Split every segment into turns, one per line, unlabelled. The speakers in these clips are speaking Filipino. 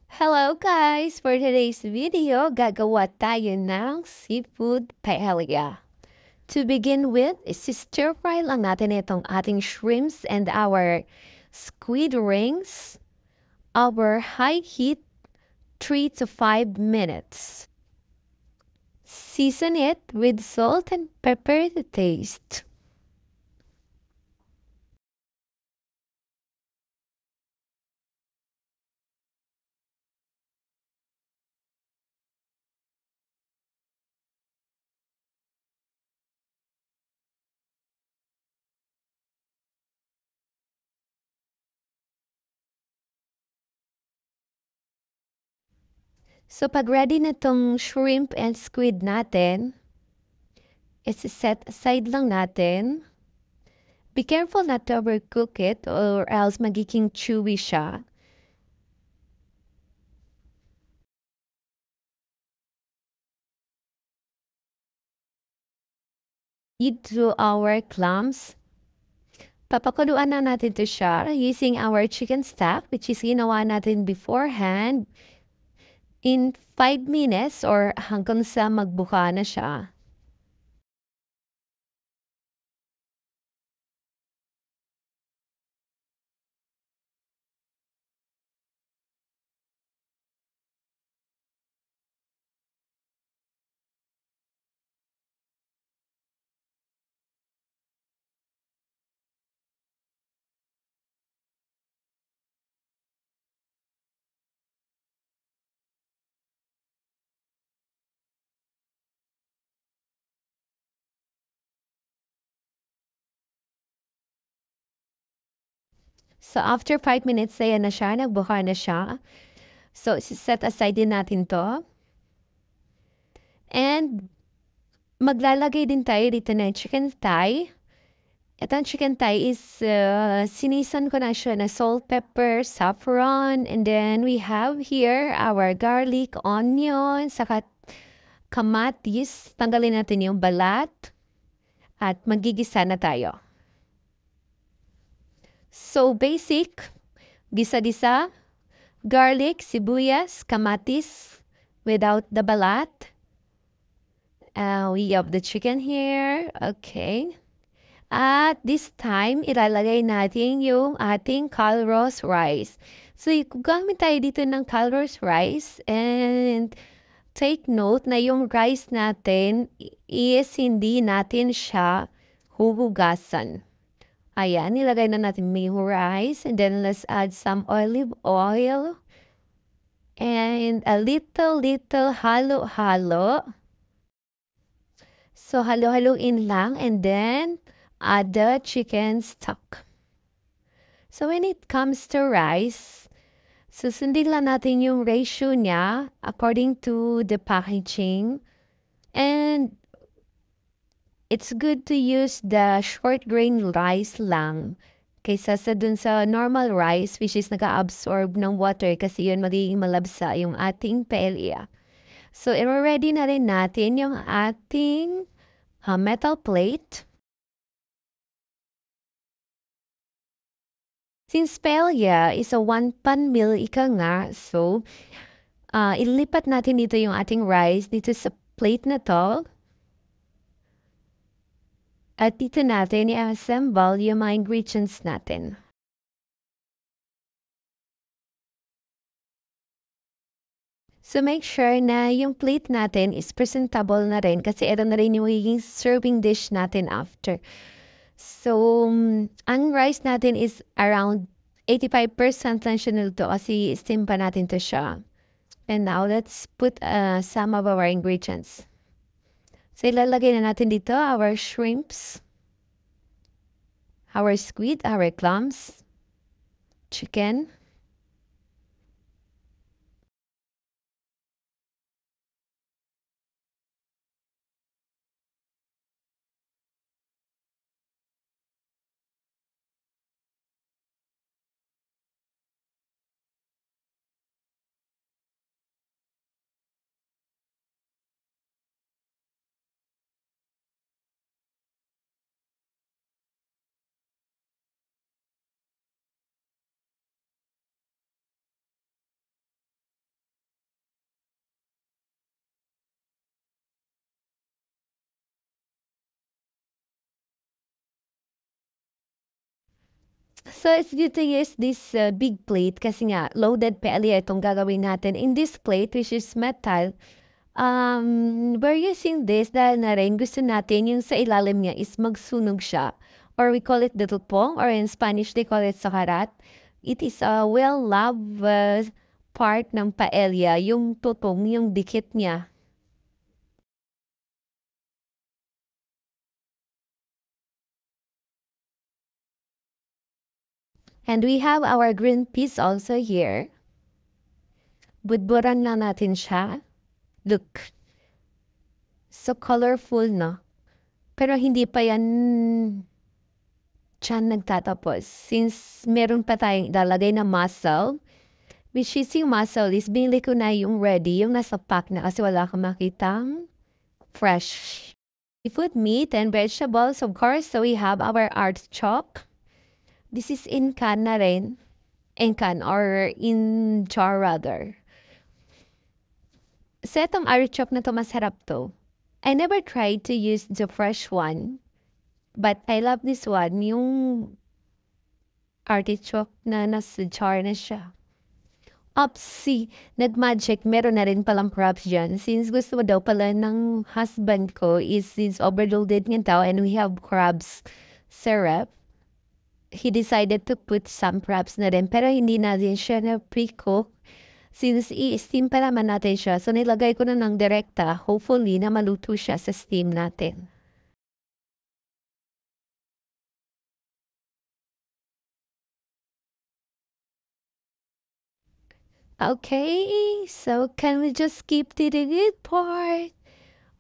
Hello guys! For today's video, gagawa tayo ng seafood paella. To begin with, stir-fry lang natin itong ating shrimps and our squid rings over high heat 3 to 5 minutes. Season it with salt and pepper to taste. So pag ready na tong shrimp and squid natin, set aside lang natin. Be careful not to overcook it or else magiging chewy siya. Into our clams. Papakuluan na natin to siya using our chicken stock which is ginawa natin beforehand in 5 minutes or hanggang sa magbuka na siya. So after 5 minutes, ayan na siya, nagbuka na siya. So set aside din natin to. And maglalagay din tayo dito ng chicken thigh. Itong chicken thigh is sinisan ko na siya na salt, pepper, saffron, and then we have here our garlic, onion, saka kamatis. Tanggalin natin yung balat at magigisa na tayo. So basic, gisa-gisa, garlic, sibuyas, kamatis without the balat. We have the chicken here. Okay. At this time, ilalagay natin yung ating calrose rice. So, gamit tayo dito ng calrose rice and take note na yung rice natin is hindi natin siya huhugasan. Ayan, nilagay na natin yung rice and then let's add some olive oil and a little halo-halo. So, halo-haloin lang and then add the chicken stock. So, when it comes to rice, susundin lang natin yung ratio niya according to the packaging. And it's good to use the short grain rice lang kaysa sa dun sa normal rice which is nag-absorb ng water kasi yun magiging malabsa yung ating paella. So, i-ready na rin natin yung ating metal plate. Since paella is a one-pan meal, ika nga, so, ilipat natin dito yung ating rice dito sa plate na to. At dito natin i-assemble yung mga ingredients natin. So, make sure na yung plate natin is presentable na rin kasi ito na rin yung magiging serving dish natin after. So, ang rice natin is around 85% lang siya nilito kasi steam pa natin to siya. And now, let's put some of our ingredients. So, ilalagay na natin dito our shrimps, our squid, our clams, chicken, So, it's good to use this big plate kasi nga, loaded paella itong gagawin natin. In this plate, which is metal, we're using this dahil na rin gusto natin yung sa ilalim niya is magsunog siya. Or we call it dilpong, or in Spanish, they call it sakarat. It is a well-loved part ng paella, yung tutong, yung dikit niya. And we have our green peas also here. Budburan na natin siya. Look. So colorful, no? Pero hindi pa yan diyan nagtatapos. Since meron pa tayong ilalagay na mussel, which is yung mussel is binili ko na yung ready, yung nasa pack na kasi wala akong makitang fresh. Seafood, meat, and vegetables, of course. So we have our artichoke. This is in can na rin. In can or in jar rather. Sa itong artichoke na to, masarap to. I never tried to use the fresh one. But I love this one, yung artichoke na nasa jar na siya. Opsi, nag-magic, meron na rin palang props dyan. Since gusto mo daw pala ng husband ko is since overloaded nga daw and we have crabs syrup, he decided to put some crabs na rin. Pero hindi natin siya na pre-cook. Since i-steam pa naman natin siya, so nilagay ko na ng direkta, hopefully na maluto siya sa steam natin. Okay, so can we just skip to the good part?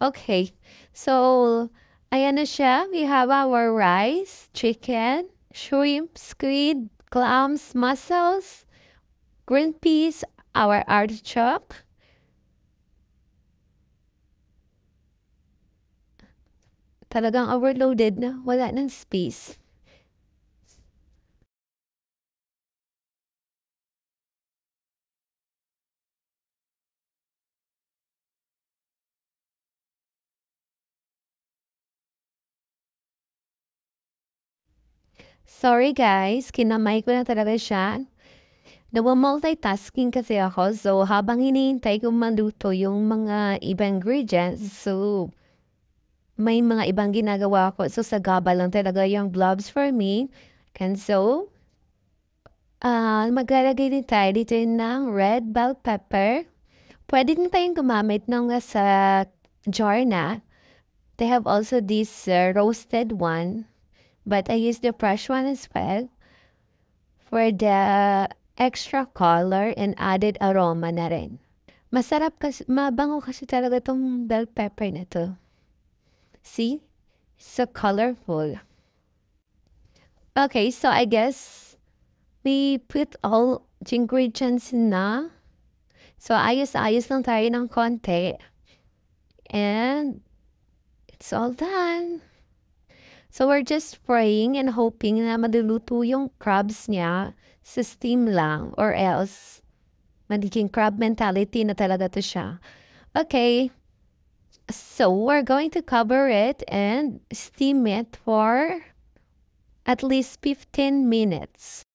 Okay, so ayan na siya. We have our rice, chicken, shrimp, squid, clams, mussels, green peas, our artichoke. Talagang overloaded na. Wala ng space. Sorry guys, kinamay ko na talaga siya. Nawa-multitasking kasi ako. So, habang hinihintay ko maluto yung mga ibang ingredients, so, may mga ibang ginagawa ko. So, sagabal lang talaga yung gloves for me. And so, maglalagay din tayo dito ng red bell pepper. Pwede din tayong gumamit ng sa jar na. They have also this roasted one. But I use the fresh one as well for the extra color and added aroma na rin. Masarap kasi, mabango kasi talaga tong bell pepper na to. See? So colorful. Okay, so I guess we put all the ingredients na. So ayos-ayos lang tayo ng konti. And it's all done. So we're just praying and hoping na maluluto yung crabs niya sa steam lang or else magiging crab mentality na talaga to siya. Okay, so we're going to cover it and steam it for at least 15 minutes.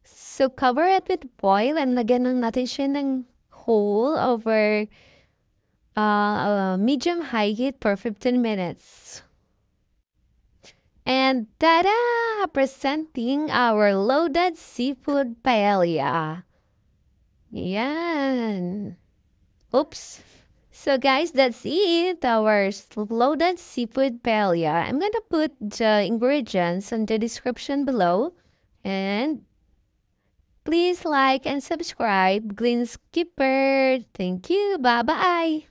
So cover it with foil and lagyan lang natin siya ng hole over medium-high heat for 15 minutes. And ta-da! Presenting our loaded seafood paella. Yan. Oops. So guys, that's it. Our loaded seafood paella. I'm gonna put the ingredients in the description below. And please like and subscribe. Green Skipper. Thank you. Bye-bye.